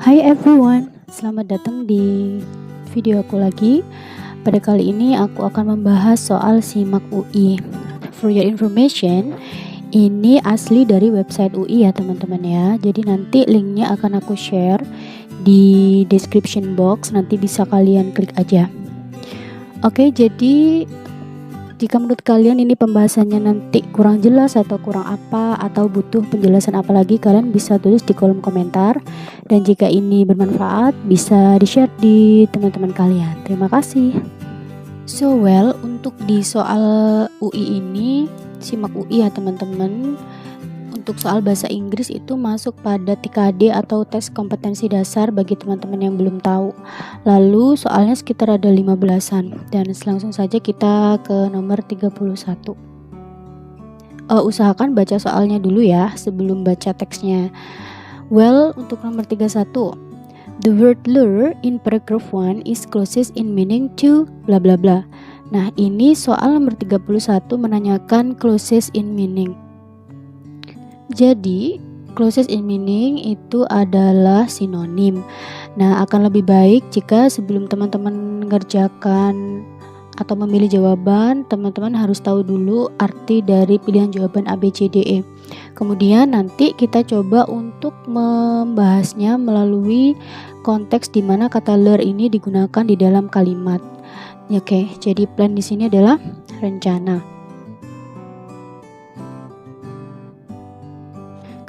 Hai everyone, selamat datang di video aku lagi. Pada kali ini aku akan membahas soal SIMAK UI. For your information, ini asli dari website UI ya teman-teman ya. Jadi nanti linknya akan aku share di description box, nanti bisa kalian klik aja. Oke, jadi jika menurut kalian ini pembahasannya nanti kurang jelas atau kurang apa atau butuh penjelasan apa lagi, kalian bisa tulis di kolom komentar. Dan jika ini bermanfaat, bisa di-share di teman-teman kalian. Terima kasih. So untuk di soal UI ini, SIMAK UI ya teman-teman, untuk soal bahasa Inggris itu masuk pada TKD atau tes kompetensi dasar bagi teman-teman yang belum tahu. Lalu soalnya sekitar ada 15-an, dan langsung saja kita ke nomor 31. Usahakan baca soalnya dulu ya sebelum baca teksnya. Untuk nomor 31, the word lure in paragraph 1 is closest in meaning to bla bla bla. Nah, ini soal nomor 31 menanyakan closest in meaning. Jadi, closest in meaning itu adalah sinonim. Nah, akan lebih baik jika sebelum teman-teman mengerjakan atau memilih jawaban, teman-teman harus tahu dulu arti dari pilihan jawaban A, B, C, D, E. Kemudian nanti kita coba untuk membahasnya melalui konteks di mana kata lure ini digunakan di dalam kalimat. Oke, jadi plan di sini adalah rencana.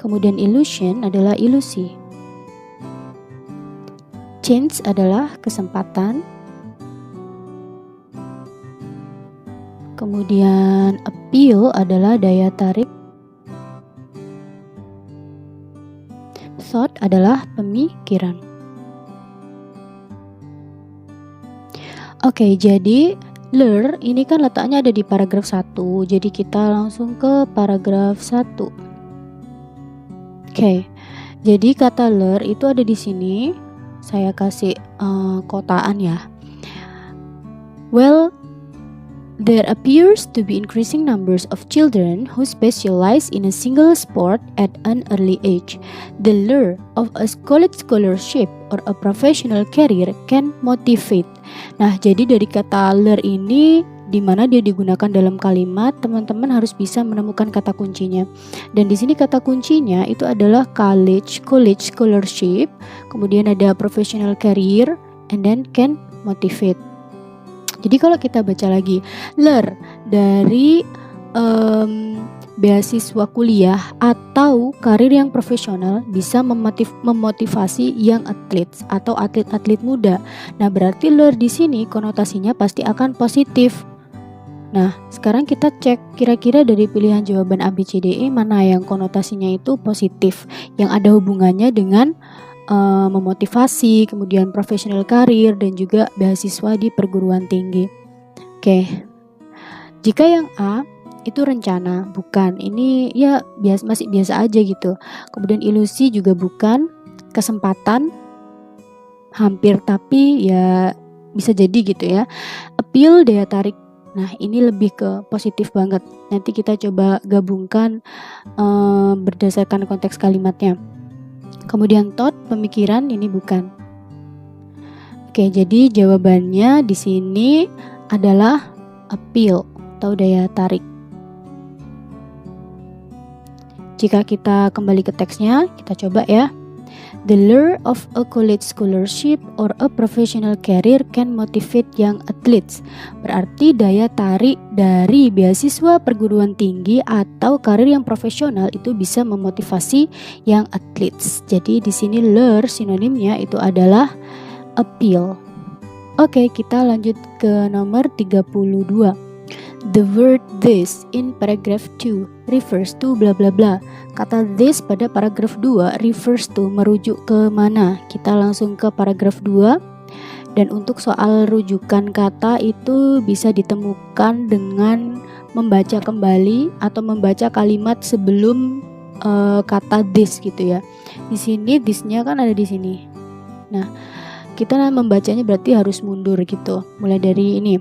Kemudian illusion adalah ilusi. Chance adalah kesempatan. Kemudian appeal adalah daya tarik. Thought adalah pemikiran. Oke, jadi lure ini kan letaknya ada di paragraf 1. Jadi kita langsung ke paragraf 1. Oke, jadi kata lure itu ada di sini. Saya kasih kotaan ya. There appears to be increasing numbers of children who specialize in a single sport at an early age. The lure of a college scholarship or a professional career can motivate. Nah, jadi dari kata lure ini di mana dia digunakan dalam kalimat, teman-teman harus bisa menemukan kata kuncinya. Dan di sini kata kuncinya itu adalah college scholarship, kemudian ada professional career, and then can motivate. Jadi kalau kita baca lagi, lure dari beasiswa kuliah atau karir yang profesional bisa memotivasi young athletes atau atlet-atlet muda. Nah, berarti lure di sini konotasinya pasti akan positif. Nah, sekarang kita cek kira-kira dari pilihan jawaban A, B, C, D, E mana yang konotasinya itu positif, yang ada hubungannya dengan memotivasi, kemudian professional career, dan juga beasiswa di perguruan tinggi. Oke, jika yang A itu rencana, bukan. Ini ya masih biasa aja gitu. Kemudian ilusi juga bukan. Kesempatan hampir tapi ya bisa jadi gitu ya. Appeal, daya tarik. Nah, ini lebih ke positif banget. Nanti kita coba gabungkan berdasarkan konteks kalimatnya. Kemudian thought, pemikiran, ini bukan. Oke, jadi jawabannya di sini adalah appeal atau daya tarik. Jika kita kembali ke teksnya, kita coba ya. The lure of a college scholarship or a professional career can motivate young athletes. Berarti daya tarik dari beasiswa perguruan tinggi atau karir yang profesional itu bisa memotivasi young athletes. Jadi di sini lure sinonimnya itu adalah appeal. Oke, kita lanjut ke nomor 32. The word this in paragraph 2 refers to bla bla bla. Kata this pada paragraf 2 refers to merujuk ke mana? Kita langsung ke paragraf 2. Dan untuk soal rujukan kata itu bisa ditemukan dengan membaca kembali atau membaca kalimat sebelum kata this gitu ya. Di sini this-nya kan ada di sini. Nah, kita membacanya berarti harus mundur gitu. Mulai dari ini.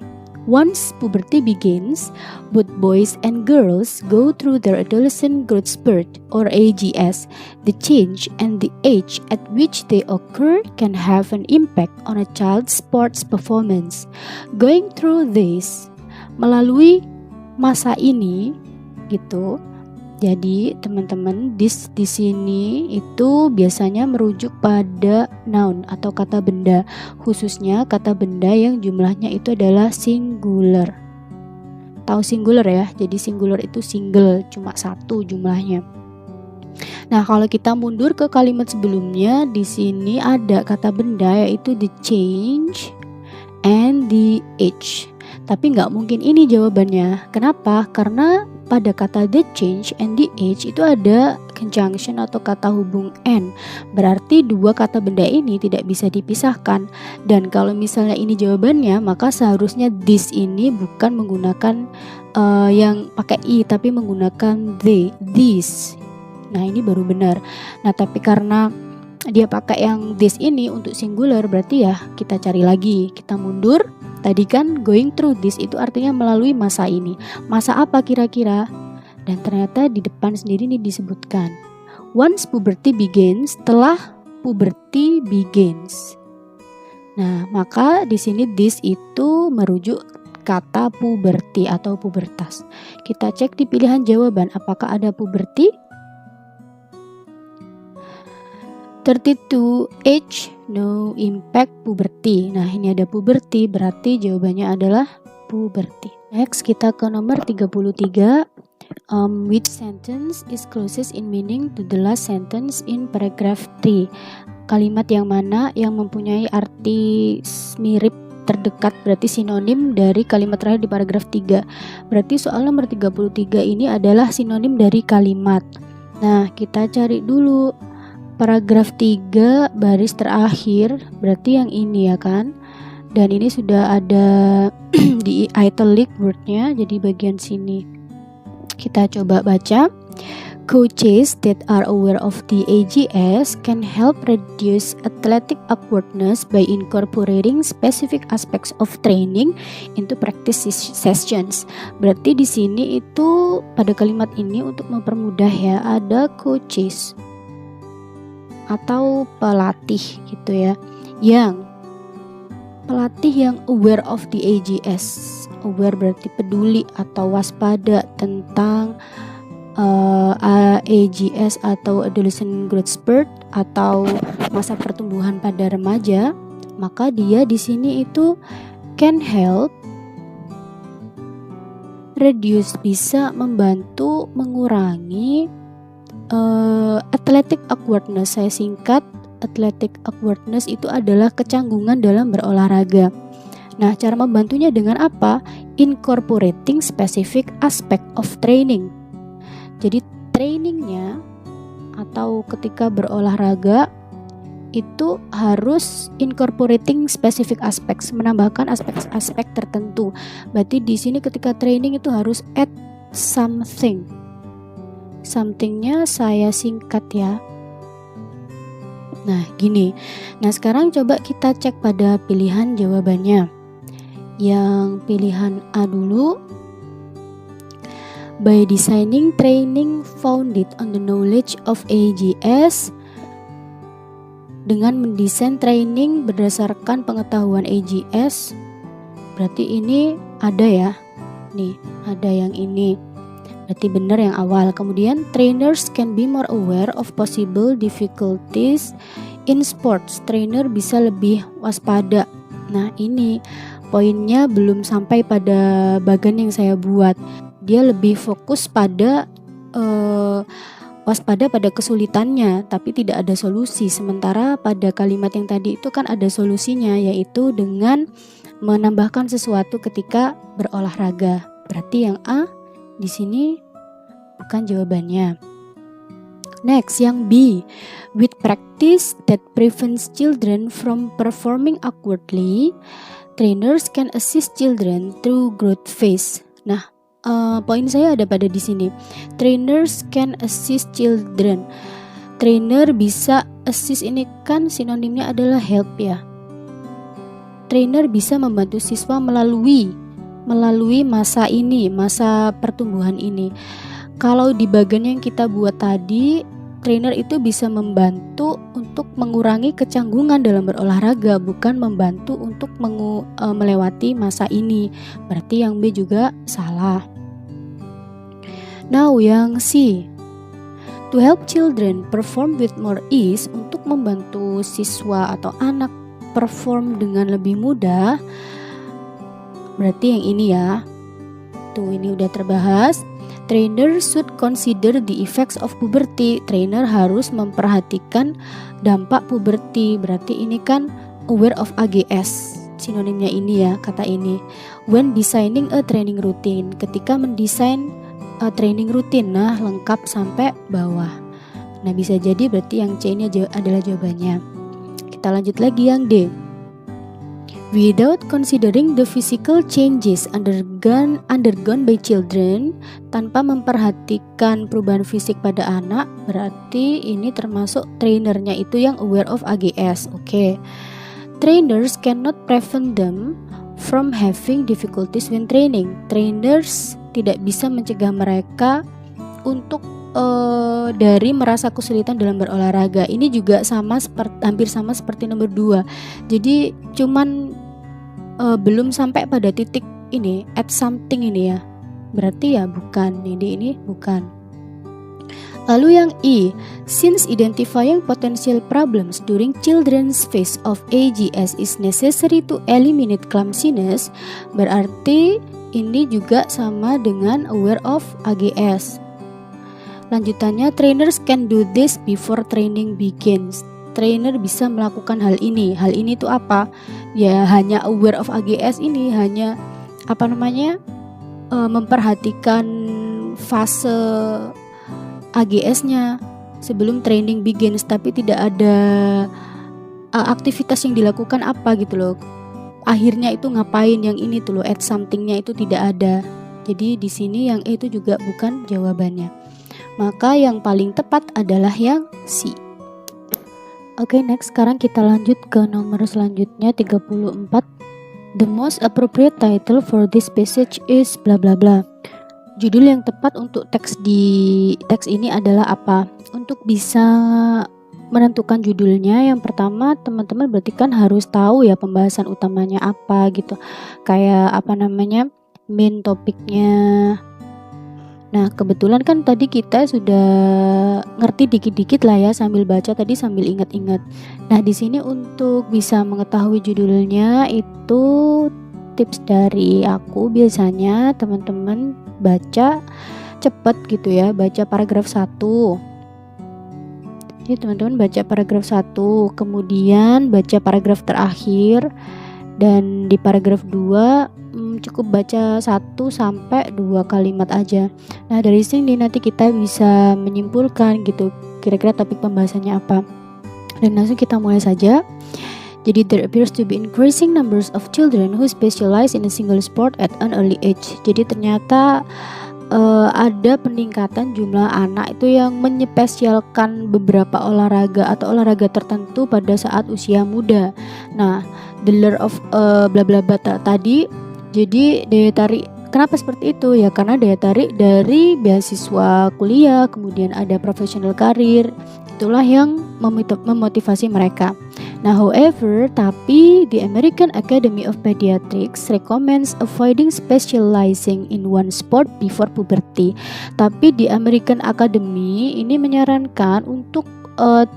Once puberty begins, both boys and girls go through their adolescent growth spurt or AGS. The change and the age at which they occur can have an impact on a child's sports performance. Going through this, melalui masa ini gitu. Jadi teman-teman di sini itu biasanya merujuk pada noun atau kata benda, khususnya kata benda yang jumlahnya itu adalah singular. Tahu singular ya? Jadi singular itu single, cuma satu jumlahnya. Nah, kalau kita mundur ke kalimat sebelumnya, di sini ada kata benda yaitu the change and the age. Tapi nggak mungkin ini jawabannya. Kenapa? Karena pada kata the change and the age itu ada conjunction atau kata hubung and. Berarti dua kata benda ini tidak bisa dipisahkan. Dan kalau misalnya ini jawabannya, maka seharusnya this ini bukan menggunakan yang pakai i, tapi menggunakan this. Nah, ini baru benar. Nah, tapi karena dia pakai yang this ini untuk singular, berarti ya kita cari lagi, kita mundur. Tadi kan going through this itu artinya melalui masa ini. Masa apa kira-kira? Dan ternyata di depan sendiri ini disebutkan once puberty begins, setelah puberty begins. Nah, maka di sini this itu merujuk kata puberty atau pubertas. Kita cek di pilihan jawaban apakah ada puberty. 32 age no impact puberty. Nah, ini ada puberty, berarti jawabannya adalah puberty. Next, kita ke nomor 33. Which sentence is closest in meaning to the last sentence in paragraph 3? Kalimat yang mana yang mempunyai arti mirip terdekat, berarti sinonim dari kalimat terakhir di paragraf 3. Berarti soal nomor 33 ini adalah sinonim dari kalimat. Nah, kita cari dulu paragraf 3 baris terakhir, berarti yang ini ya kan. Dan ini sudah ada di italic wordnya, jadi bagian sini. Kita coba baca. Coaches that are aware of the AGS can help reduce athletic awkwardness by incorporating specific aspects of training into practice sessions. Berarti di sini itu pada kalimat ini untuk mempermudah ya, ada coaches atau pelatih gitu ya, yang pelatih yang aware of the AGS. Aware berarti peduli atau waspada tentang AGS atau adolescent growth spurt atau masa pertumbuhan pada remaja. Maka dia di sini itu can help reduce, bisa membantu mengurangi athletic awkwardness. Saya singkat, athletic awkwardness itu adalah kecanggungan dalam berolahraga. Nah, cara membantunya dengan apa? Incorporating specific aspect of training. Jadi trainingnya atau ketika berolahraga itu harus incorporating specific aspects, menambahkan aspek-aspek tertentu. Berarti di sini ketika training itu harus add something. Somethingnya saya singkat ya. Nah, gini. Nah, sekarang coba kita cek pada pilihan jawabannya. Yang pilihan A dulu. By designing training founded on the knowledge of AGS, dengan mendesain training berdasarkan pengetahuan AGS, berarti ini ada ya. Nih, ada yang ini. Berarti benar yang awal. Kemudian trainers can be more aware of possible difficulties in sports. Trainer bisa lebih waspada. Nah, ini poinnya belum sampai pada bagian yang saya buat. Dia lebih fokus pada waspada pada kesulitannya, tapi tidak ada solusi. Sementara pada kalimat yang tadi itu kan ada solusinya, yaitu dengan menambahkan sesuatu ketika berolahraga. Berarti yang A di sini bukan jawabannya. Next, yang B. With practice that prevents children from performing awkwardly, trainers can assist children through growth phase. Nah, poin saya ada pada di sini. Trainers can assist children. Trainer bisa assist, ini kan sinonimnya adalah help ya. Trainer bisa membantu siswa melalui melalui masa ini, masa pertumbuhan ini. Kalau di bagian yang kita buat tadi, trainer itu bisa membantu untuk mengurangi kecanggungan dalam berolahraga, bukan membantu untuk melewati masa ini. Berarti yang B juga salah. Now yang C, to help children perform with more ease, untuk membantu siswa atau anak perform dengan lebih mudah. Berarti yang ini ya. Tuh, ini udah terbahas. Trainer should consider the effects of puberty. Trainer harus memperhatikan dampak puberti. Berarti ini kan aware of AGS. Sinonimnya ini ya, kata ini. When designing a training routine. Ketika mendesain training rutin, nah lengkap sampai bawah. Nah bisa jadi berarti yang C ini adalah jawabannya. Kita lanjut lagi yang D. Without considering the physical changes undergone by children, tanpa memperhatikan perubahan fisik pada anak, berarti ini termasuk trainernya itu yang aware of AGS. Oke. Trainers cannot prevent them from having difficulties when training. Trainers tidak bisa mencegah mereka untuk dari merasa kesulitan dalam berolahraga. Ini juga hampir sama seperti nomor 2. Jadi cuman belum sampai pada titik ini, at something ini ya. Berarti ya bukan, ini bukan. Lalu yang E, since identifying potential problems during children's phase of AGS is necessary to eliminate clumsiness, berarti ini juga sama dengan aware of AGS. Lanjutannya, trainers can do this before training begins. Trainer bisa melakukan hal ini. Hal ini tuh apa? Ya hanya aware of AGS ini, hanya memperhatikan fase AGS-nya sebelum training begins, tapi tidak ada aktivitas yang dilakukan apa gitu loh. Akhirnya itu ngapain, yang ini tuh loh, add something-nya itu tidak ada. Jadi di sini yang E itu juga bukan jawabannya. Maka yang paling tepat adalah yang C. Oke, next sekarang kita lanjut ke nomor selanjutnya 34. The most appropriate title for this passage is bla bla bla. Judul yang tepat untuk teks ini adalah apa? Untuk bisa menentukan judulnya, yang pertama teman-teman berarti kan harus tahu ya pembahasan utamanya apa gitu. Kayak main topiknya. Nah kebetulan kan tadi kita sudah ngerti dikit-dikit lah ya sambil baca tadi, sambil ingat-ingat. Nah di sini untuk bisa mengetahui judulnya itu tips dari aku, biasanya teman-teman baca cepet gitu ya, baca paragraf 1. Jadi teman-teman baca paragraf 1, kemudian baca paragraf terakhir, dan di paragraf 2 cukup baca 1 sampai 2 kalimat aja. Nah dari sini nanti kita bisa menyimpulkan gitu kira-kira topik pembahasannya apa. Dan langsung kita mulai saja. Jadi there appears to be increasing numbers of children who specialize in a single sport at an early age. Jadi ternyata ada peningkatan jumlah anak itu yang menyepesialkan beberapa olahraga atau olahraga tertentu pada saat usia muda. Nah, the lure of bla bla bla tadi, jadi daya tarik, kenapa seperti itu ya? Karena daya tarik dari beasiswa kuliah, kemudian ada professional career, itulah yang memotivasi mereka. Nah, however, tapi the American Academy of Pediatrics recommends avoiding specializing in one sport before puberty. Tapi di American Academy ini menyarankan untuk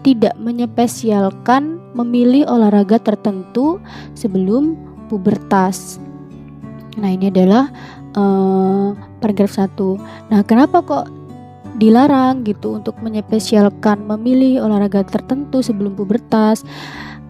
tidak menyepesialkan memilih olahraga tertentu sebelum pubertas. Nah, ini adalah paragraf 1. Nah, kenapa kok dilarang gitu untuk menyepesialkan memilih olahraga tertentu sebelum pubertas?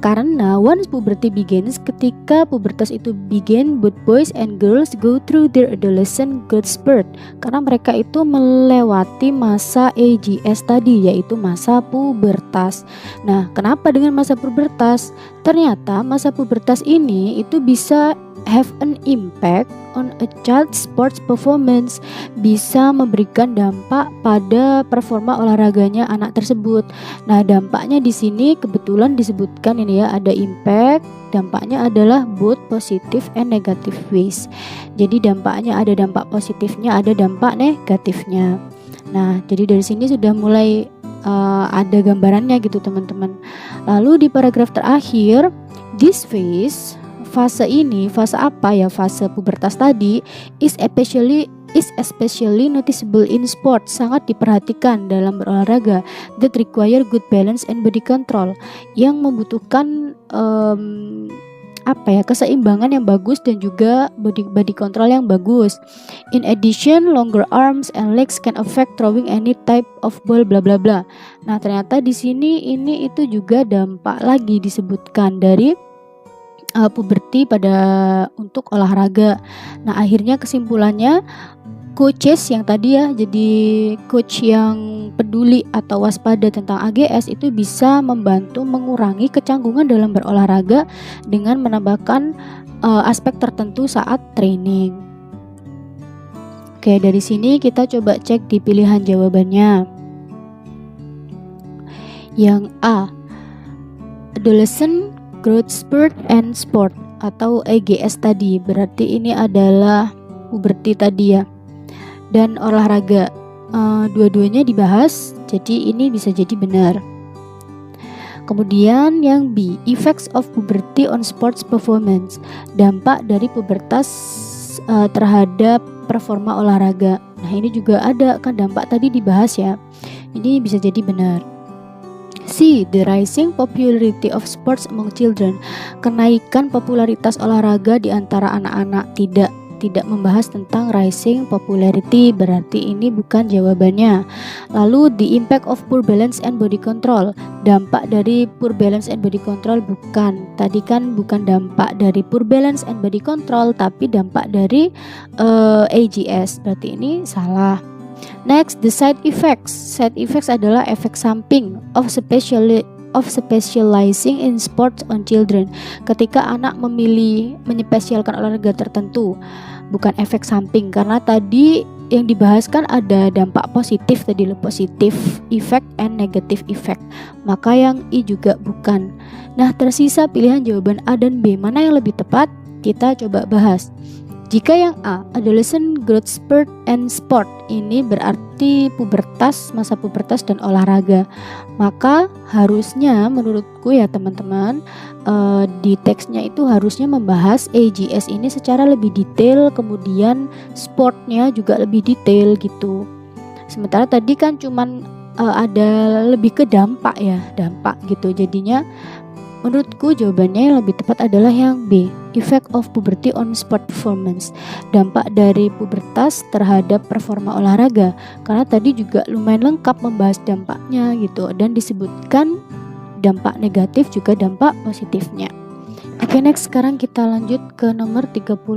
Karena once puberty begins, ketika pubertas itu begin, both boys and girls go through their adolescent growth spurt. Karena mereka itu melewati masa AGS tadi, yaitu masa pubertas. Nah, kenapa dengan masa pubertas? Ternyata masa pubertas ini itu bisa have an impact on a child's sports performance, bisa memberikan dampak pada performa olahraganya anak tersebut. Nah, dampaknya di sini kebetulan disebutkan ini ya, ada impact. Dampaknya adalah both positive and negative ways. Jadi dampaknya ada dampak positifnya, ada dampak negatifnya. Nah, jadi dari sini sudah mulai ada gambarannya gitu teman-teman. Lalu di paragraf terakhir, this phase, fase ini, fase apa ya? Fase pubertas tadi is especially noticeable in sport, sangat diperhatikan dalam berolahraga, that require good balance and body control, yang membutuhkan keseimbangan yang bagus dan juga body control yang bagus. In addition, longer arms and legs can affect throwing any type of ball bla bla bla. Nah, ternyata di sini itu juga dampak lagi disebutkan dari puberti untuk olahraga. Nah, akhirnya kesimpulannya coaches yang tadi ya, jadi coach yang peduli atau waspada tentang AGS itu bisa membantu mengurangi kecanggungan dalam berolahraga dengan menambahkan aspek tertentu saat training. Oke, dari sini kita coba cek di pilihan jawabannya. Yang A, adolescent growth spurt and sport atau AGS tadi, berarti ini adalah puberti tadi ya, dan olahraga. Dua-duanya dibahas, jadi ini bisa jadi benar. Kemudian yang B, effects of puberty on sports performance, dampak dari pubertas terhadap performa olahraga. Nah, ini juga ada kan dampak tadi dibahas ya, ini bisa jadi benar. C, the rising popularity of sports among children, kenaikan popularitas olahraga di antara anak-anak. Tidak membahas tentang rising popularity, berarti ini bukan jawabannya. Lalu the impact of poor balance and body control, dampak dari poor balance and body control, bukan. Tadi kan bukan dampak dari poor balance and body control, tapi dampak dari AGS, berarti ini salah. Next, the side effects. Side effects adalah efek samping of specializing in sports on children. Ketika anak memilih menyepesialkan olahraga tertentu, bukan efek samping, karena tadi yang dibahaskan ada dampak positif tadi, positif effect and negative effect. Maka yang I juga bukan. Nah, tersisa pilihan jawaban A dan B. Mana yang lebih tepat? Kita coba bahas. Jika yang A, adolescent growth spurt and sport, ini berarti pubertas, masa pubertas dan olahraga. Maka harusnya menurutku ya teman-teman, di teksnya itu harusnya membahas AGS ini secara lebih detail, kemudian sportnya juga lebih detail gitu. Sementara tadi kan cuman ada lebih ke dampak gitu. Jadinya menurutku jawabannya yang lebih tepat adalah yang B, effect of puberty on sport performance, dampak dari pubertas terhadap performa olahraga. Karena tadi juga lumayan lengkap membahas dampaknya gitu, dan disebutkan dampak negatif juga dampak positifnya. Oke, next sekarang kita lanjut ke nomor 35.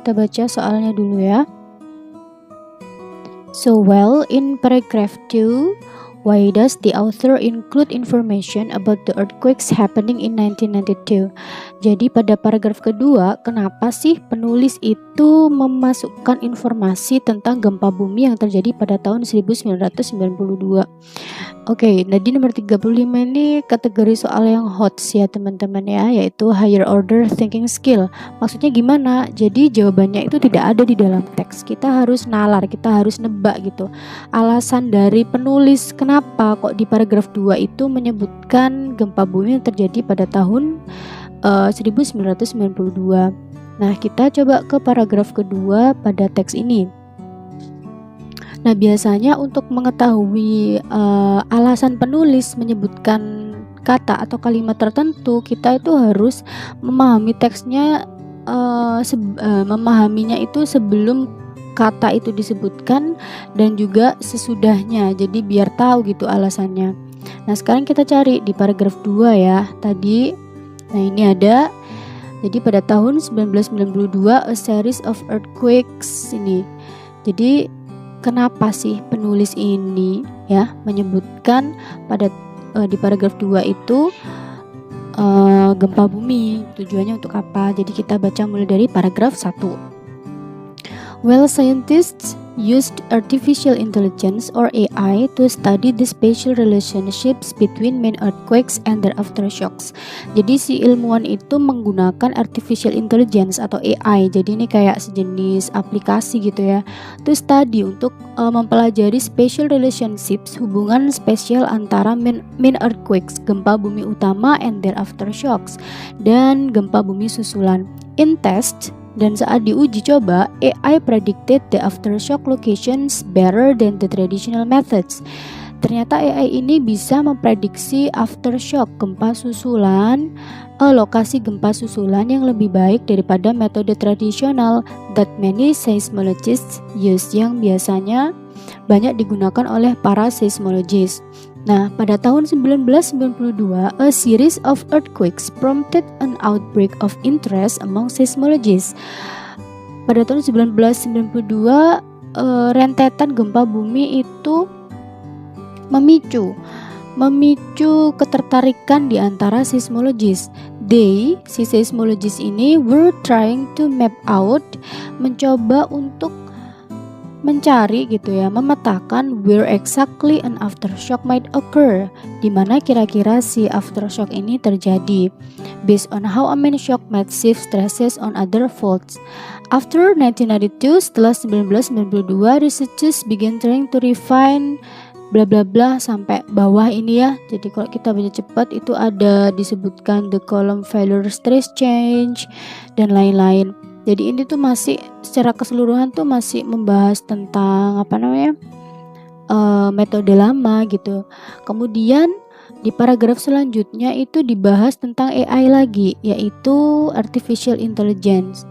Kita baca soalnya dulu ya. So well, in paragraph 2, why does the author include information about the earthquakes happening in 1992? Jadi pada paragraf kedua, kenapa sih penulis itu memasukkan informasi tentang gempa bumi yang terjadi pada tahun 1992? Oke, nah di nomor 35 ini kategori soal yang hot ya teman-teman ya, yaitu higher order thinking skill. Maksudnya gimana? Jadi jawabannya itu tidak ada di dalam teks. Kita harus nalar, kita harus nebak gitu. Alasan dari penulis kenapa kok di paragraf 2 itu menyebutkan gempa bumi yang terjadi pada tahun 1992. Nah, kita coba ke paragraf kedua pada teks ini. Nah, biasanya untuk mengetahui alasan penulis menyebutkan kata atau kalimat tertentu, kita itu harus memahami teksnya, memahaminya itu sebelum kata itu disebutkan dan juga sesudahnya. Jadi biar tahu gitu alasannya. Nah, sekarang kita cari di paragraf 2 ya. Tadi, nah ini ada. Jadi pada tahun 1992 a series of earthquakes ini. Jadi kenapa sih penulis ini ya menyebutkan pada di paragraf 2 itu gempa bumi. Tujuannya untuk apa? Jadi kita baca mulai dari paragraf 1. Well, scientists used artificial intelligence or AI to study the spatial relationships between main earthquakes and their aftershocks. Jadi si ilmuwan itu menggunakan artificial intelligence atau AI. Jadi ini kayak sejenis aplikasi gitu ya. To study untuk mempelajari spatial relationships, hubungan spesial antara main earthquakes, gempa bumi utama, and their aftershocks, dan gempa bumi susulan. In test, dan saat diuji coba, AI predicted the aftershock locations better than the traditional methods. Ternyata AI ini bisa memprediksi aftershock gempa susulan, lokasi gempa susulan yang lebih baik daripada metode tradisional that many seismologists use, yang biasanya banyak digunakan oleh para seismologists. Nah, pada tahun 1992, a series of earthquakes prompted an outbreak of interest among seismologists. Pada tahun 1992, rentetan gempa bumi itu memicu ketertarikan di antara seismologis. Si seismologis ini were trying to map out, mencoba untuk mencari gitu ya, memetakan where exactly an aftershock might occur, di mana kira-kira si aftershock ini terjadi, based on how a main shock might shift stresses on other faults. After 1992, setelah 1992, researchers began trying to refine bla bla bla sampai bawah ini ya. Jadi kalau kita baca cepat itu ada disebutkan the column failure stress change dan lain-lain. Jadi ini tuh masih secara keseluruhan tuh masih membahas tentang metode lama gitu. Kemudian di paragraf selanjutnya itu dibahas tentang AI lagi, yaitu artificial intelligence.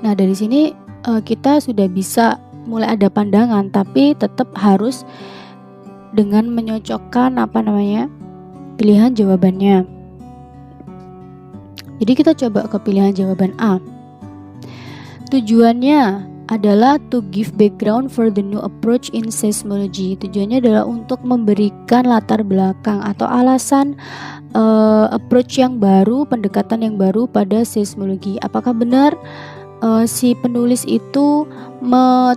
Nah, dari sini kita sudah bisa mulai ada pandangan, tapi tetap harus dengan menyocokkan pilihan jawabannya. Jadi kita coba ke pilihan jawaban A. Tujuannya adalah to give background for the new approach in seismology. Tujuannya adalah untuk memberikan latar belakang atau alasan approach yang baru, pendekatan yang baru pada seismologi. Apakah benar si penulis itu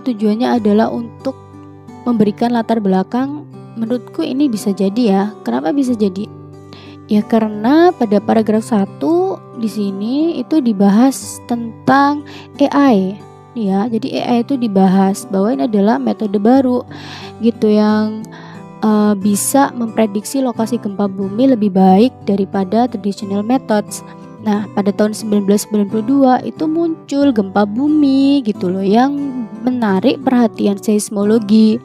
tujuannya adalah untuk memberikan latar belakang? Menurutku ini bisa jadi ya. Kenapa bisa jadi? Ya karena pada paragraf 1 di sini itu dibahas tentang AI ya. Jadi AI itu dibahas bahwa ini adalah metode baru gitu yang bisa memprediksi lokasi gempa bumi lebih baik daripada traditional methods. Nah, pada tahun 1992 itu muncul gempa bumi gitu loh yang menarik perhatian seismologi.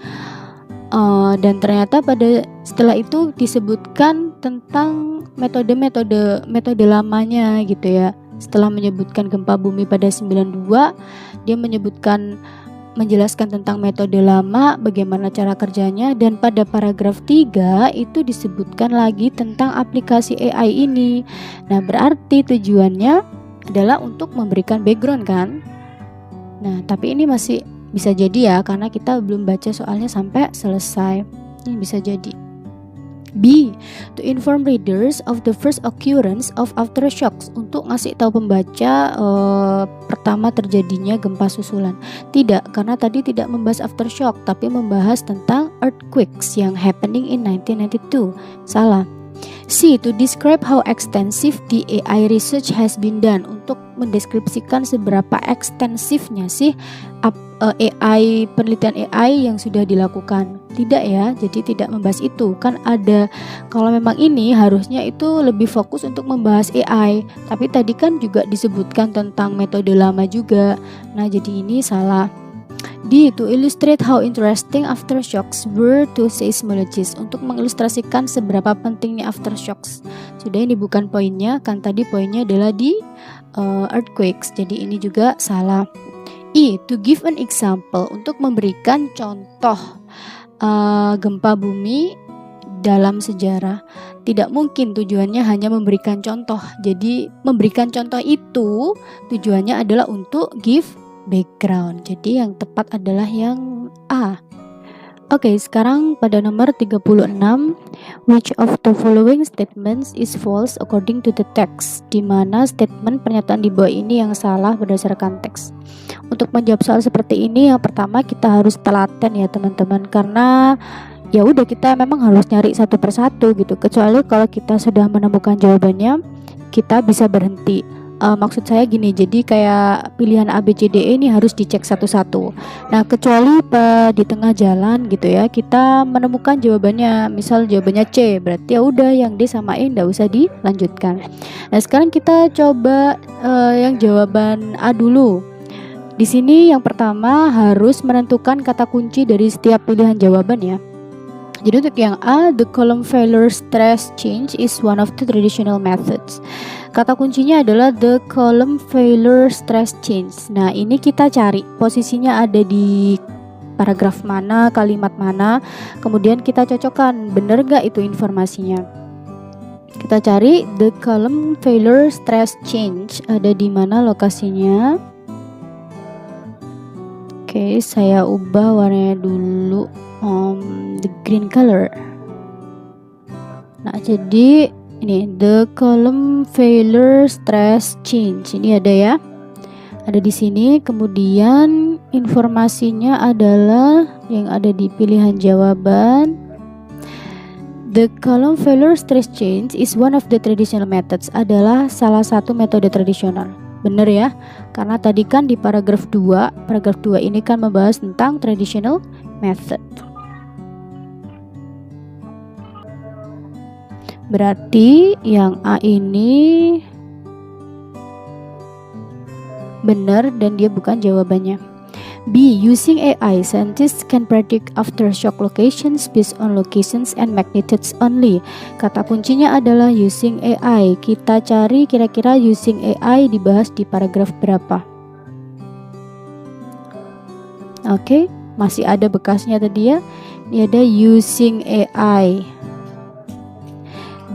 Dan ternyata setelah itu disebutkan tentang metode lamanya gitu ya. Setelah menyebutkan gempa bumi pada 92, dia menjelaskan tentang metode lama, bagaimana cara kerjanya, dan pada paragraf 3 itu disebutkan lagi tentang aplikasi AI ini. Nah, berarti tujuannya adalah untuk memberikan background kan. Nah, tapi ini masih bisa jadi ya, karena kita belum baca soalnya sampai selesai. Ini bisa jadi. B. To inform readers of the first occurrence of aftershocks. Untuk ngasih tahu pembaca pertama terjadinya gempa susulan. Tidak, karena tadi tidak membahas aftershock, tapi membahas tentang earthquakes yang happening in 1992. Salah. C. To describe how extensive the AI research has been done. Untuk mendeskripsikan seberapa ekstensifnya sih penelitian AI yang sudah dilakukan. Tidak ya, jadi tidak membahas itu. Kan ada, kalau memang ini harusnya itu lebih fokus untuk membahas AI, tapi tadi kan juga disebutkan tentang metode lama juga. Nah, jadi ini salah. D. To illustrate how interesting aftershocks were to seismologists. Untuk mengilustrasikan seberapa pentingnya aftershocks. Sudah, ini bukan poinnya, kan tadi poinnya adalah di earthquakes. Jadi ini juga salah. E. To give an example. Untuk memberikan contoh gempa bumi dalam sejarah. Tidak mungkin tujuannya hanya memberikan contoh. Jadi memberikan contoh itu tujuannya adalah untuk give background. Jadi yang tepat adalah yang A. Oke, sekarang pada nomor 36, which of the following statements is false according to the text? Di mana statement pernyataan di bawah ini yang salah berdasarkan teks. Untuk menjawab soal seperti ini, yang pertama kita harus telaten ya teman-teman, karena ya udah kita memang harus nyari satu persatu gitu. Kecuali kalau kita sudah menemukan jawabannya, kita bisa berhenti. Maksud saya gini, jadi kayak pilihan A, B, C, D, E ini harus dicek satu-satu. Nah, kecuali di tengah jalan gitu ya, kita menemukan jawabannya, misal jawabannya C, berarti ya udah yang D sama E nggak usah dilanjutkan. Nah, sekarang kita coba yang jawaban A dulu. Di sini yang pertama harus menentukan kata kunci dari setiap pilihan jawaban ya. Jadi untuk yang A, the column failure stress change is one of the traditional methods. Kata kuncinya adalah the column failure stress change. Nah, ini kita cari posisinya ada di paragraf mana, kalimat mana, kemudian kita cocokkan bener gak itu informasinya. Kita cari the column failure stress change ada di mana lokasinya. Oke, saya ubah warnanya dulu the green color. Nah, jadi ini the column failure stress change ini ada ya, ada di sini. Kemudian informasinya adalah yang ada di pilihan jawaban. The column failure stress change is one of the traditional methods, adalah salah satu metode tradisional. Bener ya, karena tadi kan di paragraf 2 ini kan membahas tentang traditional method. Berarti yang A ini benar dan dia bukan jawabannya. B, using AI, scientists can predict aftershock locations based on locations and magnitudes only. Kata kuncinya adalah using AI. Kita cari kira-kira using AI dibahas di paragraf berapa. Oke, masih ada bekasnya tadi ya. Ini ada using AI.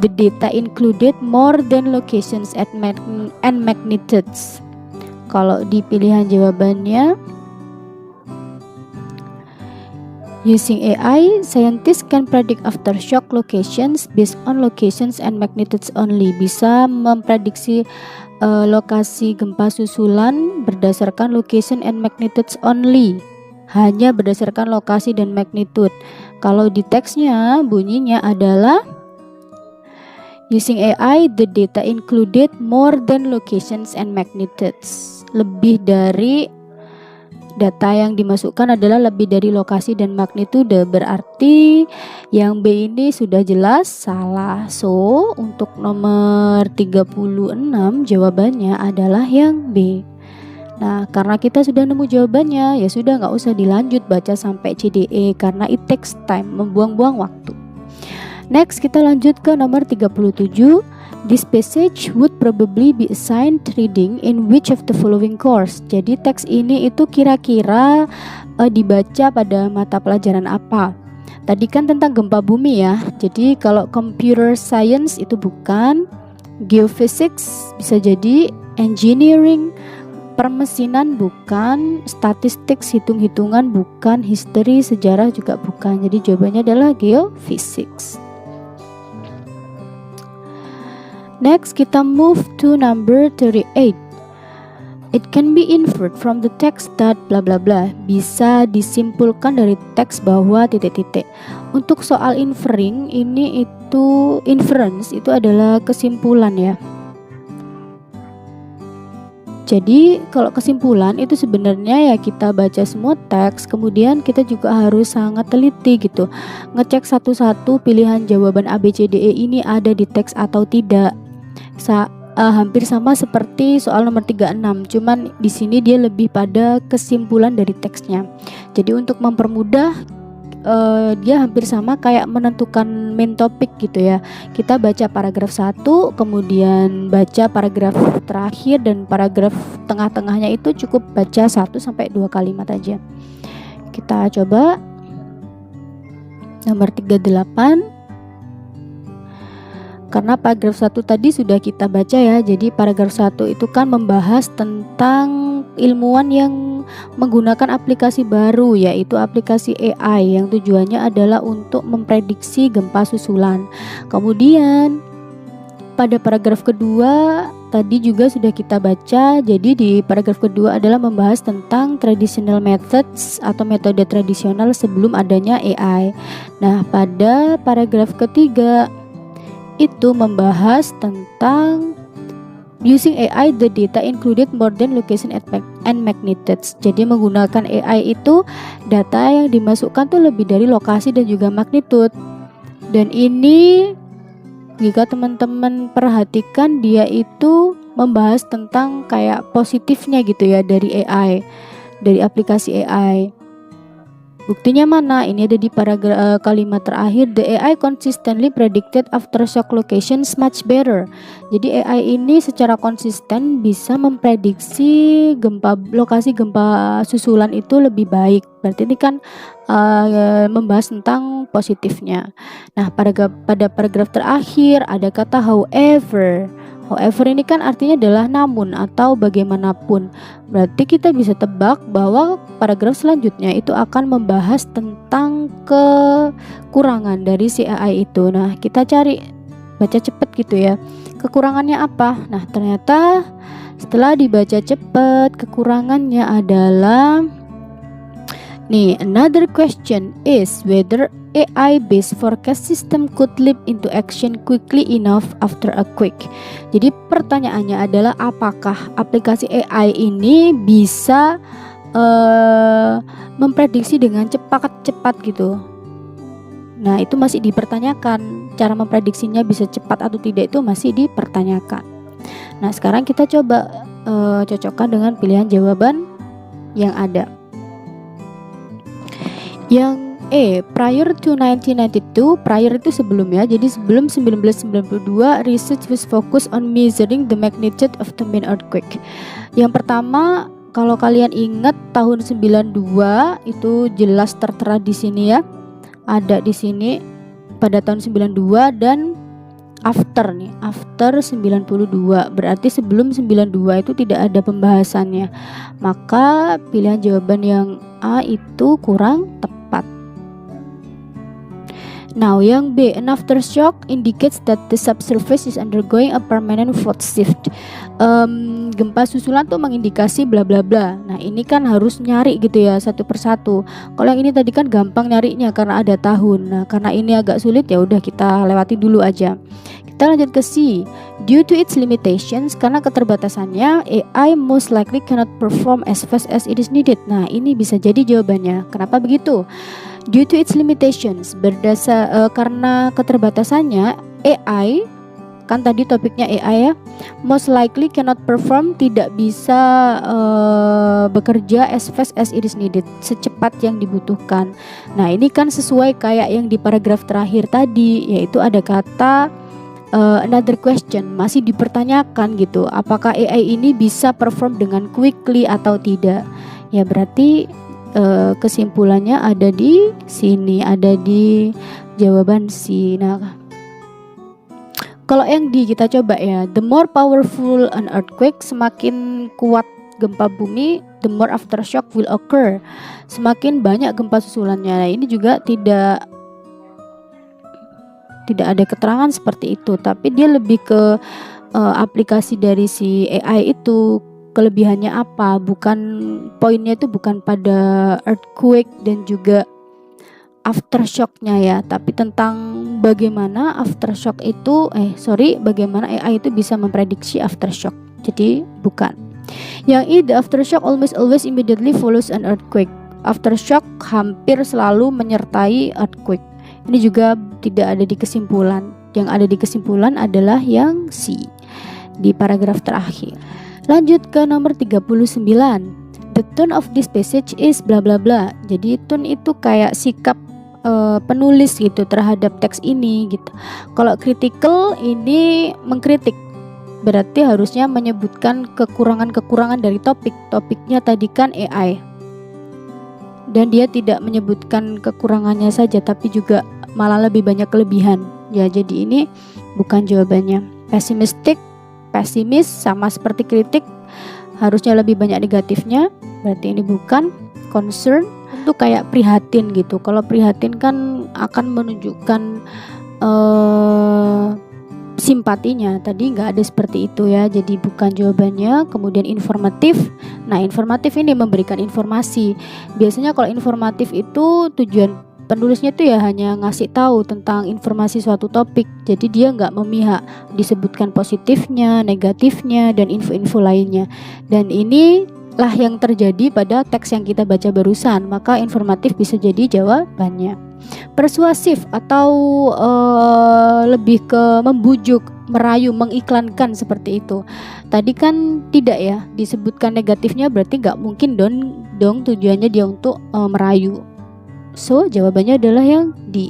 The data included more than locations and magnitudes. Kalau di pilihan jawabannya, using AI, scientists can predict aftershock locations based on locations and magnitudes only. Bisa memprediksi lokasi gempa susulan berdasarkan location and magnitudes only. Hanya berdasarkan lokasi dan magnitude. Kalau di teksnya bunyinya adalah using AI, the data included more than locations and magnitudes. Lebih dari data yang dimasukkan adalah lebih dari lokasi dan magnitude. Berarti yang B ini sudah jelas salah. So, untuk nomor 36 jawabannya adalah yang B. Nah, karena kita sudah nemu jawabannya, ya sudah nggak usah dilanjut baca sampai CDE karena it takes time, membuang-buang waktu. Next, kita lanjut ke nomor 37. This passage would probably be assigned reading in which of the following course. Jadi teks ini itu kira-kira dibaca pada mata pelajaran apa? Tadi kan tentang gempa bumi ya. Jadi kalau computer science itu bukan, geophysics bisa jadi, engineering, permesinan bukan, statistik, hitung-hitungan bukan, history, sejarah juga bukan. Jadi jawabannya adalah geophysics. Next, kita move to number 38. It can be inferred from the text that bla bla bla. Bisa disimpulkan dari teks bahwa titik-titik. Untuk soal inferring ini itu inference itu adalah kesimpulan ya. Jadi kalau kesimpulan itu sebenarnya ya kita baca semua teks, kemudian kita juga harus sangat teliti gitu, ngecek satu-satu pilihan jawaban A, B, C, D, E ini ada di teks atau tidak. Hampir sama seperti soal nomor 36, cuman di sini dia lebih pada kesimpulan dari teksnya. Jadi untuk mempermudah dia hampir sama kayak menentukan main topik gitu ya. Kita baca paragraf 1, kemudian baca paragraf terakhir, dan paragraf tengah-tengahnya itu cukup baca 1 sampai 2 kalimat aja. Kita coba nomor 38. Karena paragraf 1 tadi sudah kita baca ya. Jadi paragraf 1 itu kan membahas tentang ilmuwan yang menggunakan aplikasi baru, yaitu aplikasi AI yang tujuannya adalah untuk memprediksi gempa susulan. Kemudian pada paragraf kedua tadi juga sudah kita baca. Jadi di paragraf kedua adalah membahas tentang traditional methods atau metode tradisional sebelum adanya AI. Nah, pada paragraf ketiga itu membahas tentang using AI, the data included more than location and magnitudes. Jadi menggunakan AI itu data yang dimasukkan tuh lebih dari lokasi dan juga magnitude. Dan ini jika teman-teman perhatikan, dia itu membahas tentang kayak positifnya gitu ya dari AI, dari aplikasi AI. Buktinya mana? Ini ada di paragraf kalimat terakhir. The AI consistently predicted aftershock locations much better. Jadi AI ini secara konsisten bisa memprediksi lokasi gempa susulan itu lebih baik. Berarti ini kan membahas tentang positifnya. Nah, pada paragraf terakhir ada kata however. However ini kan artinya adalah namun atau bagaimanapun. Berarti kita bisa tebak bahwa paragraf selanjutnya itu akan membahas tentang kekurangan dari si AI itu. Nah, kita cari, baca cepet gitu ya. Kekurangannya apa? Nah, ternyata setelah dibaca cepet, kekurangannya adalah nih, another question is whether AI-based forecast system could leap into action quickly enough after a quake. Jadi pertanyaannya adalah apakah aplikasi AI ini bisa memprediksi dengan cepat gitu. Nah, itu masih dipertanyakan. Cara memprediksinya bisa cepat atau tidak itu masih dipertanyakan. Nah, sekarang kita coba cocokkan dengan pilihan jawaban yang ada. Yang prior to 1992, prior itu sebelum ya. Jadi sebelum 1992, research was focused on measuring the magnitude of the main earthquake. Yang pertama, kalau kalian ingat tahun 92 itu jelas tertera di sini ya. Ada di sini pada tahun 92 dan after 92. Berarti sebelum 92 itu tidak ada pembahasannya. Maka pilihan jawaban yang A itu kurang tepat. Now, yang B, an aftershock indicates that the subsurface is undergoing a permanent fault shift. Gempa susulan tuh mengindikasi bla bla bla. Nah, ini kan harus nyari gitu ya satu persatu. Kalau yang ini tadi kan gampang nyarinya karena ada tahun. Nah, karena ini agak sulit ya udah kita lewati dulu aja. Kita lanjut ke C. Due to its limitations, karena keterbatasannya, AI most likely cannot perform as fast as it is needed. Nah, ini bisa jadi jawabannya. Kenapa begitu? Due to its limitations, karena keterbatasannya, AI, kan tadi topiknya AI ya, most likely cannot perform, tidak bisa bekerja as fast as it is needed, secepat yang dibutuhkan. Nah, ini kan sesuai kayak yang di paragraf terakhir tadi, yaitu ada kata another question, masih dipertanyakan gitu, apakah AI ini bisa perform dengan quickly atau tidak. Ya berarti kesimpulannya ada di sini, ada di jawaban C. Nah, kalau yang D kita coba ya, the more powerful an earthquake, semakin kuat gempa bumi, the more aftershock will occur, semakin banyak gempa susulannya. Nah, ini juga tidak ada keterangan seperti itu, tapi dia lebih ke aplikasi dari si AI itu. Kelebihannya apa? Poinnya itu bukan pada earthquake dan juga aftershocknya ya, tapi tentang bagaimana aftershock itu bagaimana AI itu bisa memprediksi aftershock. Jadi bukan. Yang I, the aftershock almost always immediately follows an earthquake. Aftershock hampir selalu menyertai earthquake. Ini juga tidak ada di kesimpulan. Yang ada di kesimpulan adalah yang C di paragraf terakhir. Lanjut ke nomor 39. The tone of this passage is bla bla bla. Jadi tone itu kayak sikap penulis gitu terhadap teks ini gitu. Kalau critical ini mengkritik. Berarti harusnya menyebutkan kekurangan-kekurangan dari topik. Topiknya tadi kan AI. Dan dia tidak menyebutkan kekurangannya saja, tapi juga malah lebih banyak kelebihan. Ya, jadi ini bukan jawabannya. Pesimis sama seperti kritik, harusnya lebih banyak negatifnya. berarti ini bukan. Concern untuk kayak prihatin gitu. Kalau prihatin kan akan menunjukkan simpatinya. Tadi nggak ada seperti itu ya, jadi bukan jawabannya. Kemudian informatif. Nah, informatif ini memberikan informasi. Biasanya kalau informatif itu tujuan penulisnya itu ya hanya ngasih tahu tentang informasi suatu topik. Jadi dia nggak memihak, disebutkan positifnya, negatifnya, dan info-info lainnya. Dan ini lah yang terjadi pada teks yang kita baca barusan, maka informatif bisa jadi jawabannya. Persuasif atau lebih ke membujuk, merayu, mengiklankan seperti itu. Tadi kan tidak ya disebutkan negatifnya, berarti nggak mungkin dong tujuannya dia untuk merayu. So jawabannya adalah yang D.